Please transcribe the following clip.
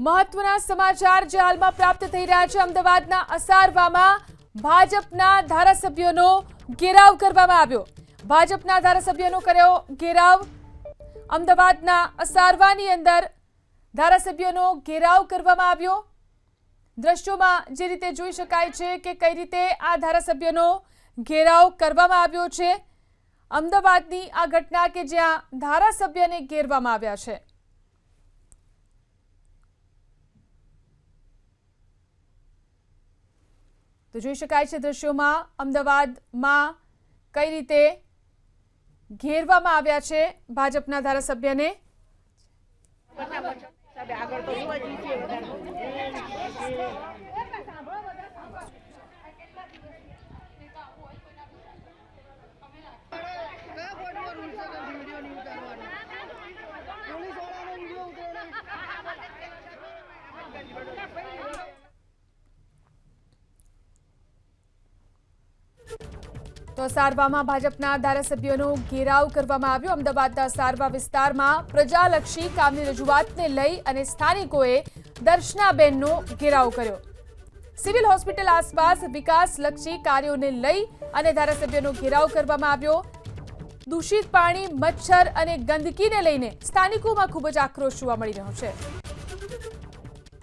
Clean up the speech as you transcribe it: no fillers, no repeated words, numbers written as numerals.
મહત્વના સમાચાર જે હાલમાં પ્રાપ્ત થઈ રહ્યા છે। અમદાવાદના અસારવામાં ભાજપના ધારાસભ્યોનો ઘેરાવ કરવામાં આવ્યો। ભાજપના ધારાસભ્યોનો કર્યો ઘેરાવ। અમદાવાદના અસારવાની અંદર ધારાસભ્યોનો ઘેરાવ કરવામાં આવ્યો। દ્રશ્યોમાં જે રીતે જોઈ શકાય છે કે કઈ રીતે આ ધારાસભ્યોનો ઘેરાવ કરવામાં આવ્યો છે। અમદાવાદની આ ઘટના કે જ્યાં ધારાસભ્યને ઘેરવામાં આવ્યા છે। તો જોઈ શકાય છે દ્રશ્યોમાં અમદાવાદમાં કઈ રીતે ઘેરવામાં આવ્યા છે ભાજપના ધારાસભ્યને। તો સારવામાં ભાજપના ધારાસભ્યોનો ઘેરાવ કરવામાં આવ્યો। અમદાવાદના સારવા વિસ્તારમાં પ્રજાલક્ષી કામની રજૂઆતને લઈ અને સ્થાનિકોએ દર્શનાબેનનો ઘેરાવ કર્યો। સિવિલ હોસ્પિટલ આસપાસ વિકાસલક્ષી કાર્યોને લઈ અને ધારાસભ્યોનો ઘેરાવ કરવામાં આવ્યો। દૂષિત પાણી, મચ્છર અને ગંદકીને લઈને સ્થાનિકોમાં ખૂબ જ આક્રોશ જોવા મળી રહ્યો છે।